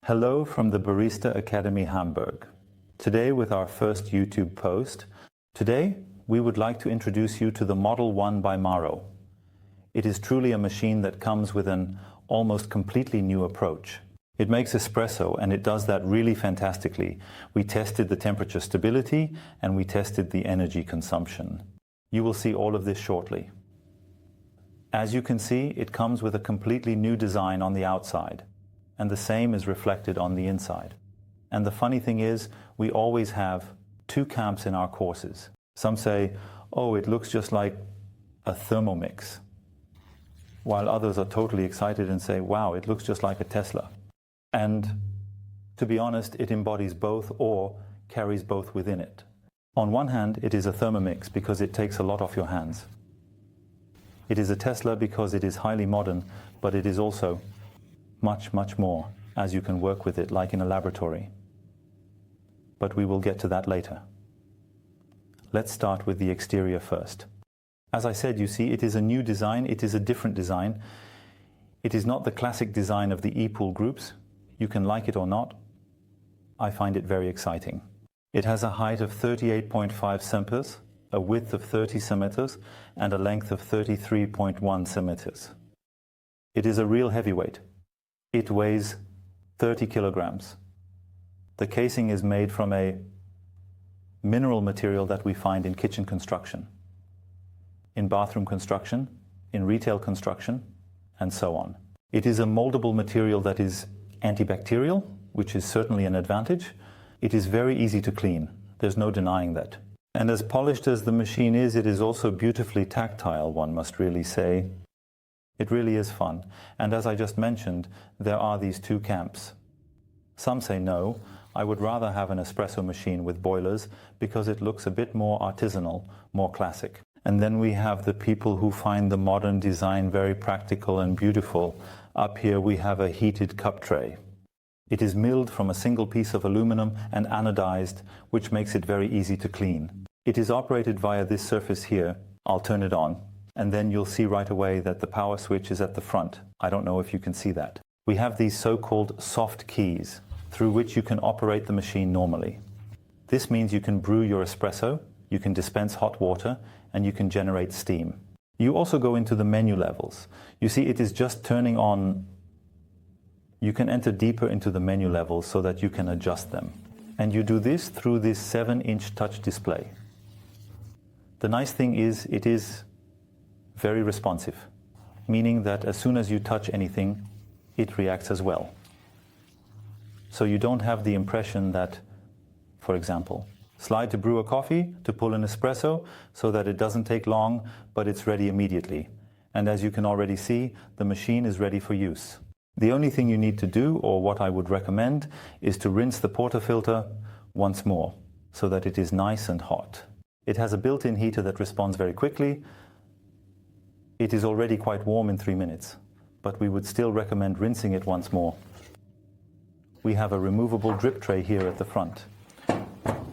Hello from the Barista Academy Hamburg. Today with our first YouTube post. Today we would like to introduce you to the Model One by Maro. It is truly a machine that comes with an almost completely new approach. It makes espresso and it does that really fantastically. We tested the temperature stability and we tested the energy consumption. You will see all of this shortly. As you can see, it comes with a completely new design on the outside. And the same is reflected on the inside. And the funny thing is, we always have two camps in our courses. Some say, oh, it looks just like a Thermomix. While others are totally excited and say, wow, it looks just like a Tesla. And to be honest, it embodies both or carries both within it. On one hand, it is a Thermomix because it takes a lot off your hands. It is a Tesla because it is highly modern, but it is also much more, as you can work with it like in a laboratory. But we will get to that later. Let's start with the exterior first. As I said, you see, it is a new design, it is a different design. It is not the classic design of the e-pool groups. You can like it or not. I find it very exciting. It has a height of 38.5 centimeters, a width of 30 centimeters, and a length of 33.1 centimeters. It is a real heavyweight. It weighs 30 kilograms. The casing is made from a mineral material that we find in kitchen construction, in bathroom construction, in retail construction, and so on. It is a moldable material that is antibacterial, which is certainly an advantage. It is very easy to clean. There's no denying that. And as polished as the machine is, it is also beautifully tactile, one must really say. It really is fun. And as I just mentioned, there are these two camps. Some say no, I would rather have an espresso machine with boilers because it looks a bit more artisanal, more classic. And then we have the people who find the modern design very practical and beautiful. Up here we have a heated cup tray. It is milled from a single piece of aluminum and anodized, which makes it very easy to clean. It is operated via this surface here. I'll turn it on. And then you'll see right away that the power switch is at the front. I don't know if you can see that. We have these so-called soft keys through which you can operate the machine normally. This means you can brew your espresso, you can dispense hot water, and you can generate steam. You also go into the menu levels. You see, it is just turning on. You can enter deeper into the menu levels so that you can adjust them. And you do this through this 7-inch touch display. The nice thing is, it is very responsive, meaning that as soon as you touch anything, it reacts as well. So you don't have the impression that, for example, slide to brew a coffee, to pull an espresso, so that it doesn't take long, but it's ready immediately. And as you can already see, the machine is ready for use. The only thing you need to do, or what I would recommend, is to rinse the portafilter once more, so that it is nice and hot. It has a built-in heater that responds very quickly. It is already quite warm in 3 minutes, but we would still recommend rinsing it once more. We have a removable drip tray here at the front.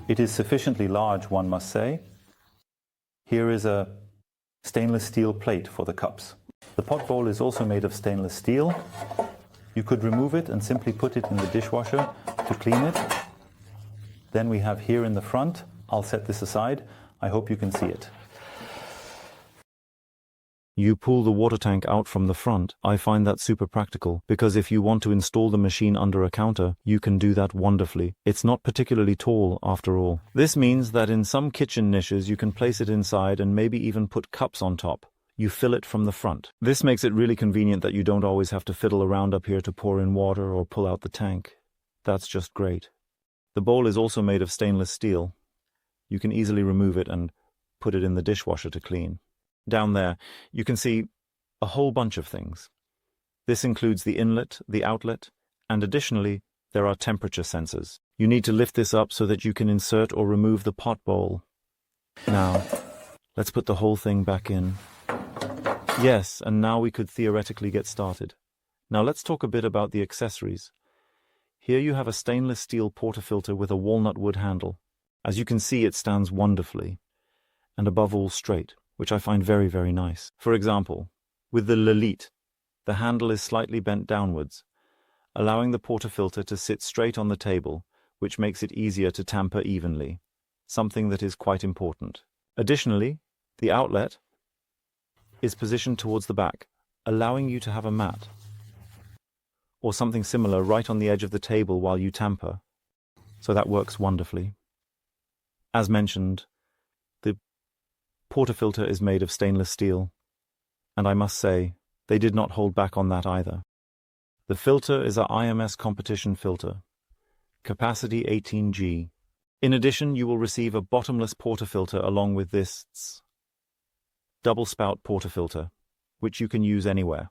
It is sufficiently large, one must say. Here is a stainless steel plate for the cups. The pot bowl is also made of stainless steel. You could remove it and simply put it in the dishwasher to clean it. Then we have here in the front, I'll set this aside, I hope you can see it. You pull the water tank out from the front. I find that super practical because if you want to install the machine under a counter, you can do that wonderfully. It's not particularly tall after all. This means that in some kitchen niches you can place it inside and maybe even put cups on top. You fill it from the front. This makes it really convenient that you don't always have to fiddle around up here to pour in water or pull out the tank. That's just great. The bowl is also made of stainless steel. You can easily remove it and put it in the dishwasher to clean. Down there, you can see a whole bunch of things. This includes the inlet, the outlet, and additionally, there are temperature sensors. You need to lift this up so that you can insert or remove the pot bowl. Now, let's put the whole thing back in. Yes, and now we could theoretically get started. Now let's talk a bit about the accessories. Here you have a stainless steel portafilter with a walnut wood handle. As you can see, it stands wonderfully, and above all straight, which I find very nice. For example, with the Lilith, the handle is slightly bent downwards. allowing the portafilter to sit straight on the table, which makes it easier to tamper evenly, something that is quite important. Additionally, the outlet is positioned towards the back, allowing you to have a mat or something similar right on the edge of the table while you tamper. So that works wonderfully. As mentioned, the portafilter is made of stainless steel, and I must say, they did not hold back on that either. The filter is a IMS competition filter, capacity 18G. In addition, you will receive a bottomless portafilter along with this double spout portafilter, which you can use anywhere.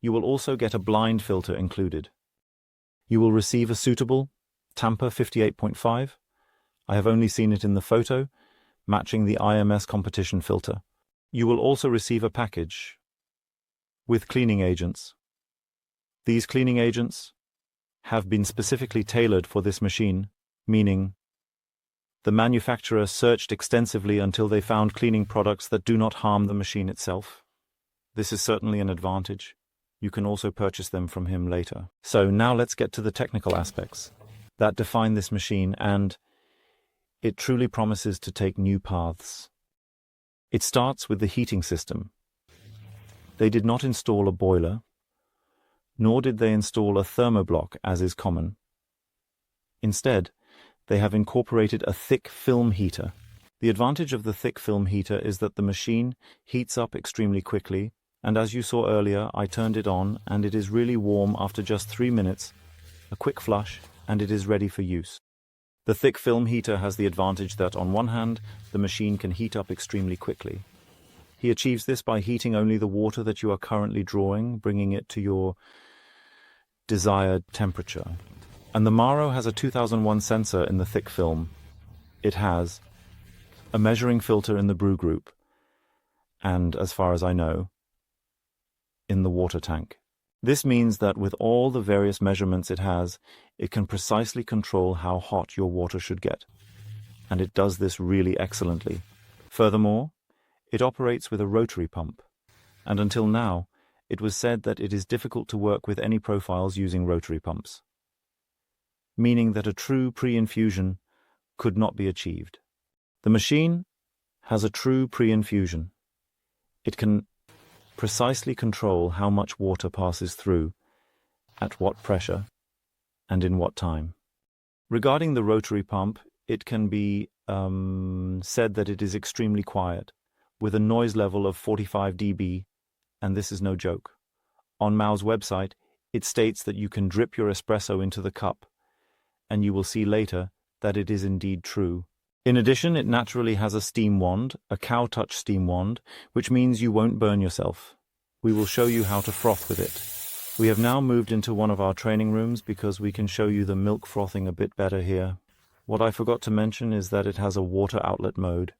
You will also get a blind filter included. You will receive a suitable Tamper 58.5. I have only seen it in the photo, matching the IMS competition filter. You will also receive a package with cleaning agents. These cleaning agents have been specifically tailored for this machine, meaning the manufacturer searched extensively until they found cleaning products that do not harm the machine itself. This is certainly an advantage. You can also purchase them from him later. So now let's get to the technical aspects that define this machine, and it truly promises to take new paths. It starts with the heating system. They did not install a boiler, nor did they install a thermoblock as is common. Instead, they have incorporated a thick film heater. The advantage of the thick film heater is that the machine heats up extremely quickly, and as you saw earlier, I turned it on and it is really warm after just 3 minutes, a quick flush, and it is ready for use. The thick film heater has the advantage that on one hand, the machine can heat up extremely quickly. He achieves this by heating only the water that you are currently drawing, bringing it to your desired temperature. And the Maro has a 2001 sensor in the thick film. It has a measuring filter in the brew group, and as far as I know, in the water tank. This means that with all the various measurements it has, it can precisely control how hot your water should get. And it does this really excellently. Furthermore, it operates with a rotary pump. And until now, it was said that it is difficult to work with any profiles using rotary pumps, meaning that a true pre-infusion could not be achieved. The machine has a true pre-infusion. It can precisely control how much water passes through, at what pressure, and in what time. Regarding the rotary pump, it can be said that it is extremely quiet, with a noise level of 45 dB, and this is no joke. On Mao's website, it states that you can drip your espresso into the cup, and you will see later that it is indeed true. In addition, it naturally has a steam wand, a cow touch steam wand, which means you won't burn yourself. We will show you how to froth with it. We have now moved into one of our training rooms because we can show you the milk frothing a bit better here. What I forgot to mention is that it has a water outlet mode.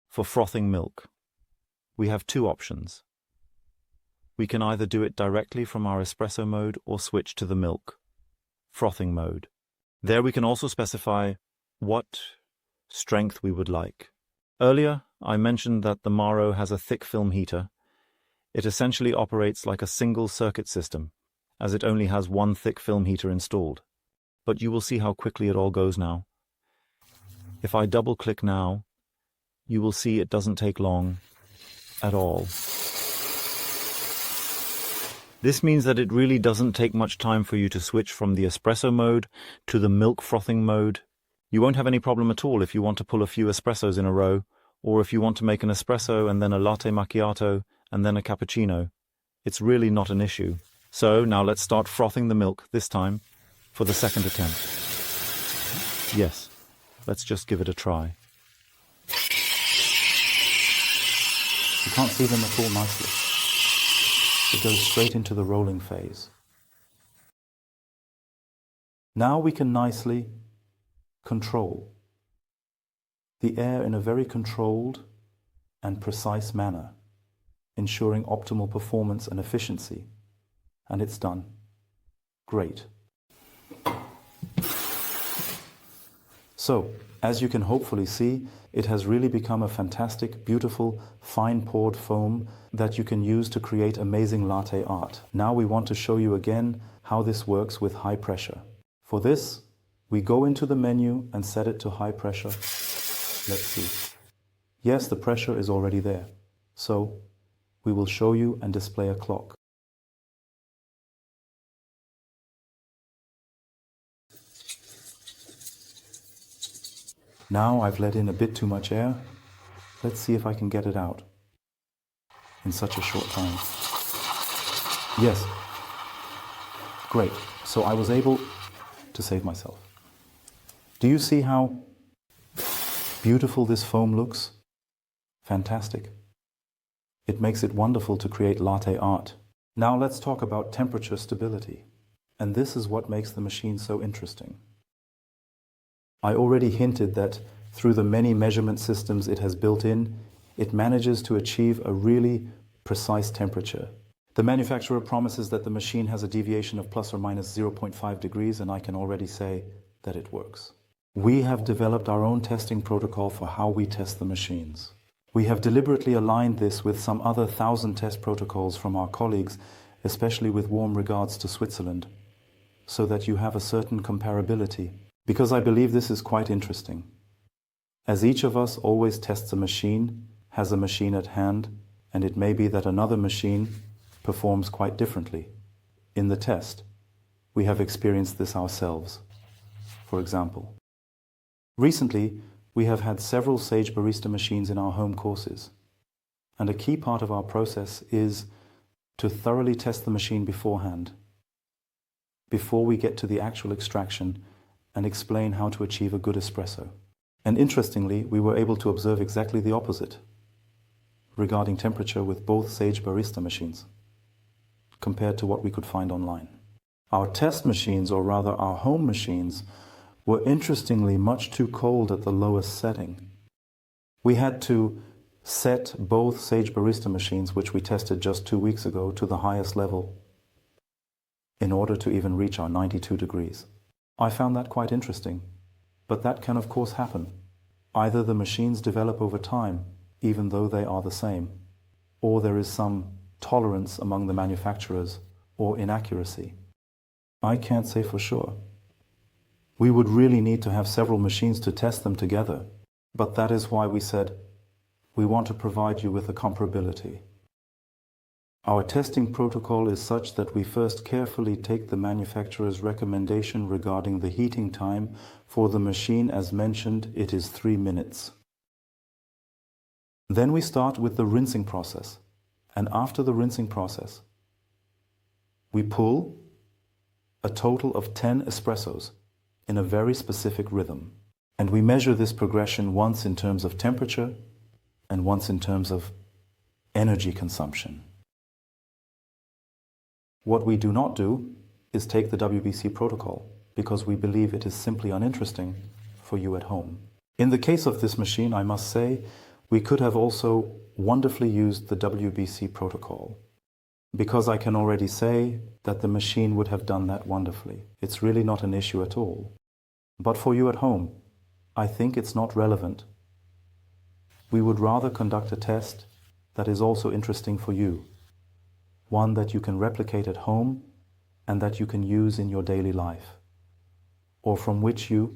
For frothing milk, we have two options. We can either do it directly from our espresso mode or switch to the milk frothing mode. There we can also specify what strength we would like. Earlier, I mentioned that the Maro has a thick film heater. It essentially operates like a single circuit system, as it only has one thick film heater installed. But you will see how quickly it all goes now. If I double-click now, you will see it doesn't take long at all. This means that it really doesn't take much time for you to switch from the espresso mode to the milk frothing mode. You won't have any problem at all if you want to pull a few espressos in a row, or if you want to make an espresso and then a latte macchiato and then a cappuccino. It's really not an issue. So now let's start frothing the milk, this time for the second attempt. Yes, let's just give it a try. You can't see them at all nicely. It goes straight into the rolling phase. Now we can nicely control the air in a very controlled and precise manner, ensuring optimal performance and efficiency. And it's done. Great. So, as you can hopefully see, it has really become a fantastic, beautiful, fine poured foam that you can use to create amazing latte art. Now we want to show you again how this works with high pressure. For this, we go into the menu and set it to high pressure. Let's see. Yes, the pressure is already there. So, we will show you and display a clock. Now I've let in a bit too much air. Let's see if I can get it out in such a short time. Yes. Great. So I was able to save myself. Do you see how beautiful this foam looks? Fantastic. It makes it wonderful to create latte art. Now let's talk about temperature stability. And this is what makes the machine so interesting. I already hinted that through the many measurement systems it has built in, it manages to achieve a really precise temperature. The manufacturer promises that the machine has a deviation of plus or minus 0.5 degrees, and I can already say that it works. We have developed our own testing protocol for how we test the machines. We have deliberately aligned this with some other 1,000 test protocols from our colleagues, especially with warm regards to Switzerland, so that you have a certain comparability. Because I believe this is quite interesting. As each of us always tests a machine, has a machine at hand, and it may be that another machine performs quite differently. In the test, we have experienced this ourselves. For example, recently we have had several Sage Barista machines in our home courses, and a key part of our process is to thoroughly test the machine beforehand, before we get to the actual extraction and explain how to achieve a good espresso. And interestingly, we were able to observe exactly the opposite regarding temperature with both Sage Barista machines compared to what we could find online. Our test machines, or rather our home machines, were interestingly much too cold at the lowest setting. We had to set both Sage Barista machines, which we tested just 2 weeks ago, to the highest level in order to even reach our 92 degrees. I found that quite interesting, but that can of course happen. Either the machines develop over time, even though they are the same, or there is some tolerance among the manufacturers or inaccuracy. I can't say for sure. We would really need to have several machines to test them together, but that is why we said we want to provide you with a comparability. Our testing protocol is such that we first carefully take the manufacturer's recommendation regarding the heating time. For the machine, as mentioned, it is 3 minutes. Then we start with the rinsing process, and after the rinsing process, we pull a total of 10 espressos in a very specific rhythm. And we measure this progression once in terms of temperature and once in terms of energy consumption. What we do not do is take the WBC protocol, because we believe it is simply uninteresting for you at home. In the case of this machine, I must say, we could have also wonderfully used the WBC protocol, because I can already say that the machine would have done that wonderfully. It's really not an issue at all. But for you at home, I think it's not relevant. We would rather conduct a test that is also interesting for you, one that you can replicate at home and that you can use in your daily life, or from which you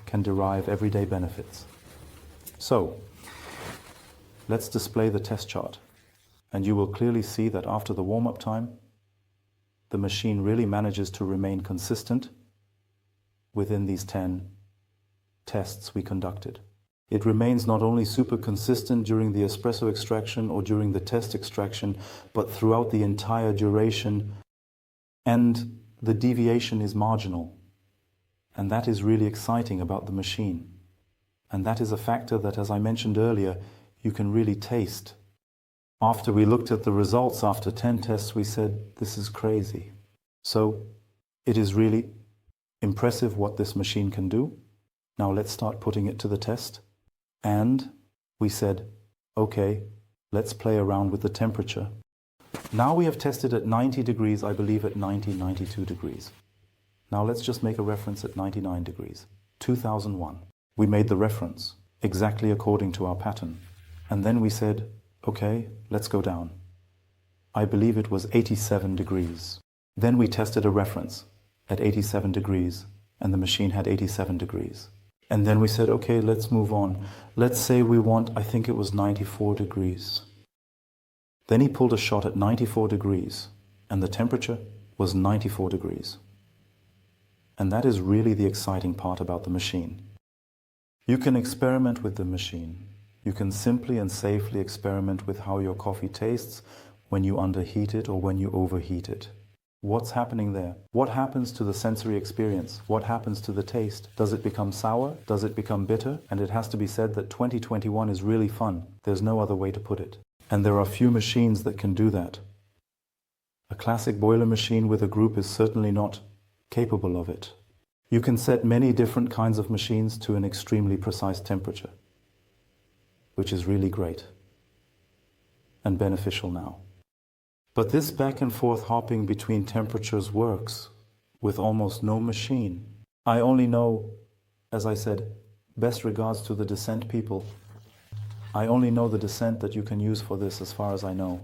can derive everyday benefits. So, let's display the test chart, and you will clearly see that after the warm-up time, the machine really manages to remain consistent within these 10 tests we conducted. It remains not only super consistent during the espresso extraction or during the test extraction, but throughout the entire duration, and the deviation is marginal. And that is really exciting about the machine. And that is a factor that, as I mentioned earlier, you can really taste. After we looked at the results after 10 tests, we said, this is crazy. So it is really impressive what this machine can do. Now let's start putting it to the test. And we said, okay, let's play around with the temperature. Now we have tested at 90 degrees, I believe at 92 degrees. Now let's just make a reference at 99 degrees, 2001. We made the reference exactly according to our pattern. And then we said, okay, let's go down. I believe it was 87 degrees. Then we tested a reference at 87 degrees, and the machine had 87 degrees. And then we said, okay, let's move on. Let's say we want, I think it was 94 degrees. Then he pulled a shot at 94 degrees, and the temperature was 94 degrees. And that is really the exciting part about the machine. You can experiment with the machine. You can simply and safely experiment with how your coffee tastes when you underheat it or when you overheat it. What's happening there? What happens to the sensory experience? What happens to the taste? Does it become sour? Does it become bitter? And it has to be said that 2021 is really fun. There's no other way to put it. And there are few machines that can do that. A classic boiler machine with a group is certainly not capable of it. You can set many different kinds of machines to an extremely precise temperature, which is really great and beneficial now. But this back and forth hopping between temperatures works with almost no machine. I only know, as I said, best regards to the descent people. I only know the descent that you can use for this as far as I know.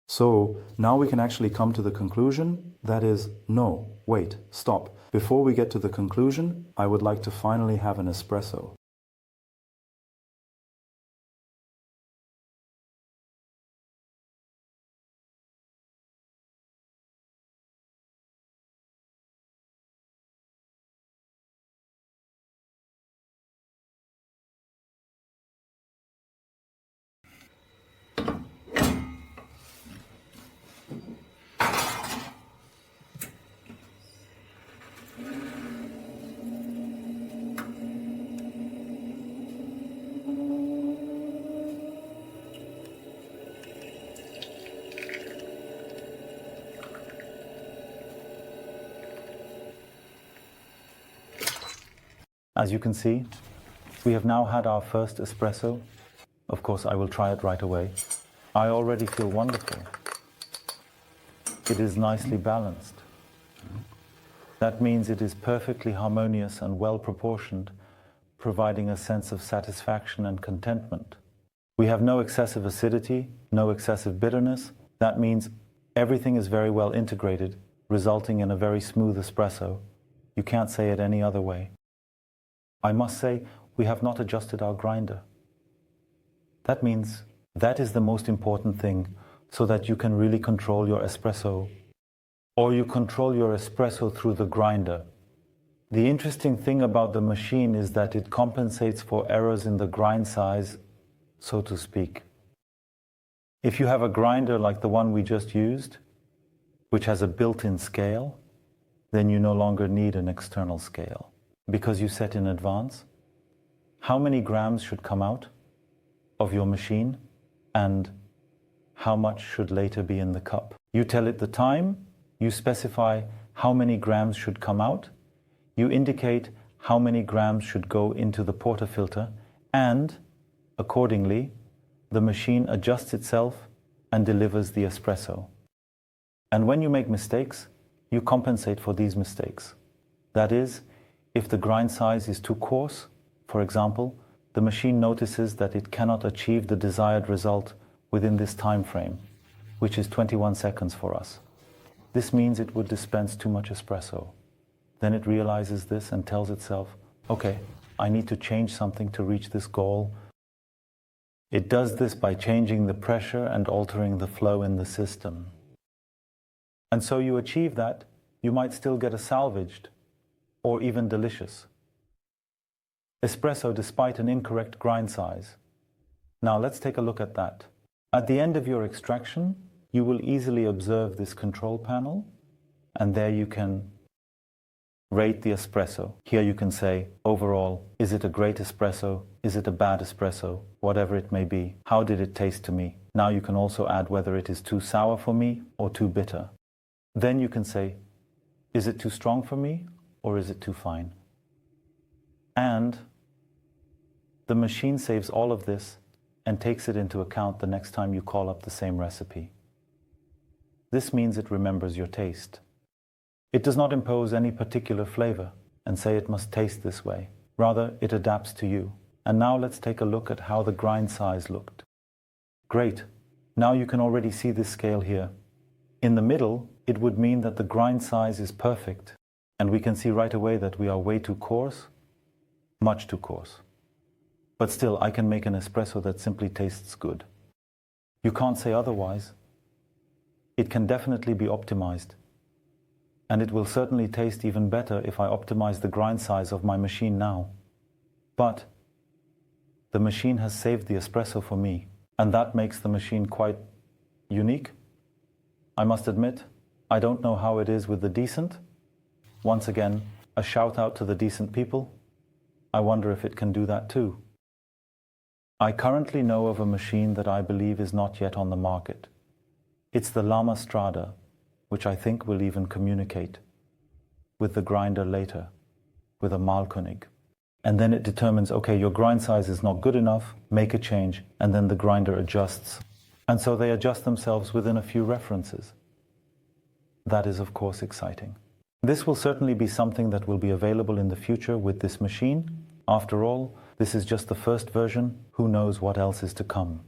So now we can actually come to the conclusion, that is, no, wait, stop. Before we get to the conclusion, I would like to finally have an espresso. As you can see, we have now had our first espresso. Of course, I will try it right away. I already feel wonderful. It is nicely balanced. That means it is perfectly harmonious and well proportioned, providing a sense of satisfaction and contentment. We have no excessive acidity, no excessive bitterness. That means everything is very well integrated, resulting in a very smooth espresso. You can't say it any other way. I must say, we have not adjusted our grinder. That means that is the most important thing, so that you can really control your espresso, or you control your espresso through the grinder. The interesting thing about the machine is that it compensates for errors in the grind size, so to speak. If you have a grinder like the one we just used, which has a built-in scale, then you no longer need an external scale. Because you set in advance how many grams should come out of your machine and how much should later be in the cup. You tell it the time, you specify how many grams should come out, you indicate how many grams should go into the portafilter, and accordingly, the machine adjusts itself and delivers the espresso. And when you make mistakes, you compensate for these mistakes. That is, if the grind size is too coarse, for example, the machine notices that it cannot achieve the desired result within this time frame, which is 21 seconds for us. This means it would dispense too much espresso. Then it realizes this and tells itself, okay, I need to change something to reach this goal. It does this by changing the pressure and altering the flow in the system. And so you achieve that, you might still get a salvaged or even delicious espresso despite an incorrect grind size. Now let's take a look at that. At the end of your extraction, you will easily observe this control panel, and there you can rate the espresso. Here you can say, overall, is it a great espresso? Is it a bad espresso? Whatever it may be. How did it taste to me? Now you can also add whether it is too sour for me or too bitter. Then you can say, is it too strong for me? Or is it too fine? And the machine saves all of this and takes it into account the next time you call up the same recipe. This means it remembers your taste. It does not impose any particular flavor. and say it must taste this way. Rather, it adapts to you. And now let's take a look at how the grind size looked. Great. Now you can already see this scale here. In the middle, it would mean that the grind size is perfect. And we can see right away that we are way too coarse, much too coarse. But still, I can make an espresso that simply tastes good. You can't say otherwise. It can definitely be optimized. And it will certainly taste even better if I optimize the grind size of my machine now. But the machine has saved the espresso for me, and that makes the machine quite unique. I must admit, I don't know how it is with the decent. Once again, a shout out to the decent people. I wonder if it can do that too. I currently know of a machine that I believe is not yet on the market. It's the Lama Strada, which I think will even communicate with the grinder later, with a Malkönig. And then it determines, okay, your grind size is not good enough, make a change, and then the grinder adjusts. And so they adjust themselves within a few references. That is, of course, exciting. This will certainly be something that will be available in the future with this machine. After all, this is just the first version. Who knows what else is to come?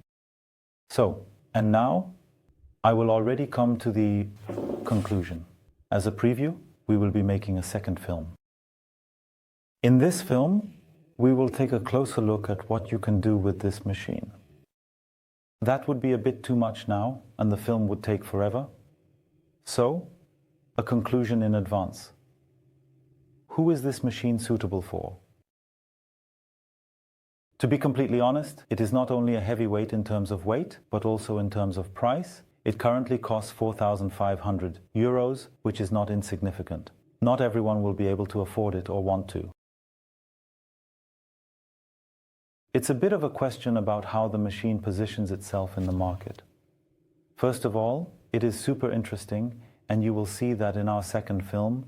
So, and now, I will already come to the conclusion. As a preview, we will be making a second film. In this film, we will take a closer look at what you can do with this machine. That would be a bit too much now, and the film would take forever. So, a conclusion in advance. Who is this machine suitable for? To be completely honest, it is not only a heavyweight in terms of weight, but also in terms of price. It currently costs 4,500 euros, which is not insignificant. Not everyone will be able to afford it or want to. It's a bit of a question about how the machine positions itself in the market. First of all, it is super interesting, and you will see that in our second film,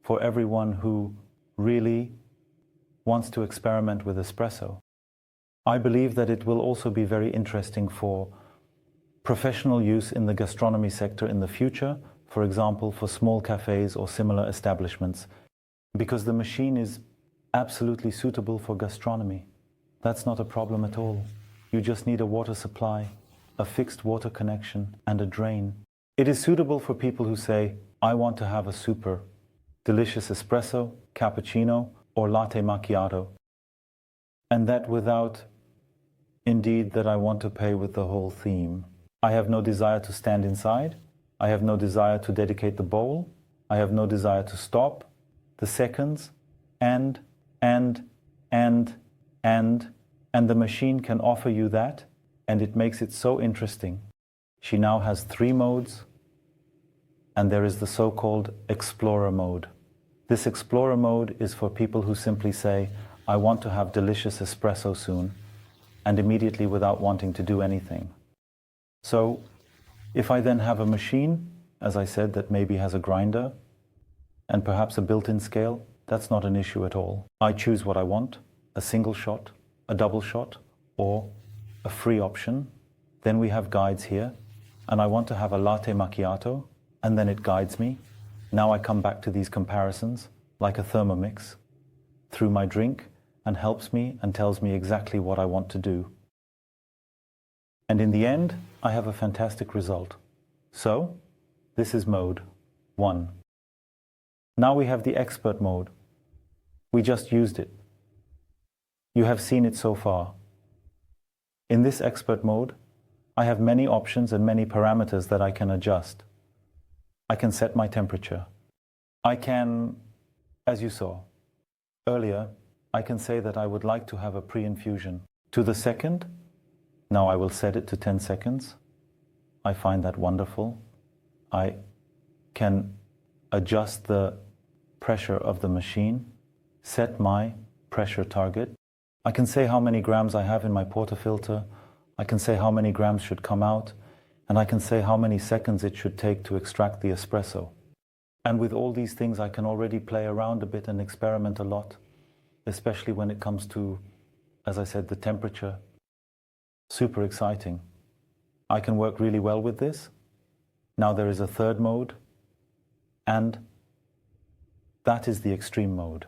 for everyone who really wants to experiment with espresso. I believe that it will also be very interesting for professional use in the gastronomy sector in the future, for example, for small cafes or similar establishments, because the machine is absolutely suitable for gastronomy. That's not a problem at all. You just need a water supply, a fixed water connection, and a drain. It is suitable for people who say, I want to have a super delicious espresso, cappuccino, or latte macchiato. And that without, indeed, that I want to pay with the whole theme. I have no desire to stand inside. I have no desire to dedicate the bowl. I have no desire to stop the seconds, and the machine can offer you that, and it makes it so interesting. She now has 3 modes, and there is the so-called Explorer mode. This Explorer mode is for people who simply say, I want to have delicious espresso soon, and immediately without wanting to do anything. So, if I then have a machine, as I said, that maybe has a grinder, and perhaps a built-in scale, that's not an issue at all. I choose what I want, a single shot, a double shot, or a free option. Then we have guides here, and I want to have a latte macchiato, and then it guides me. Now I come back to these comparisons, like a Thermomix, through my drink, and helps me and tells me exactly what I want to do. And in the end, I have a fantastic result. So, this is mode 1. Now we have the expert mode. We just used it. You have seen it so far. In this expert mode, I have many options and many parameters that I can adjust. I can set my temperature. I can, as you saw earlier, I can say that I would like to have a pre-infusion to the second. Now I will set it to 10 seconds. I find that wonderful. I can adjust the pressure of the machine, set my pressure target. I can say how many grams I have in my portafilter. I can say how many grams should come out, and I can say how many seconds it should take to extract the espresso. And with all these things, I can already play around a bit and experiment a lot, especially when it comes to, as I said, the temperature. Super exciting. I can work really well with this. Now there is a third mode, and that is the extreme mode.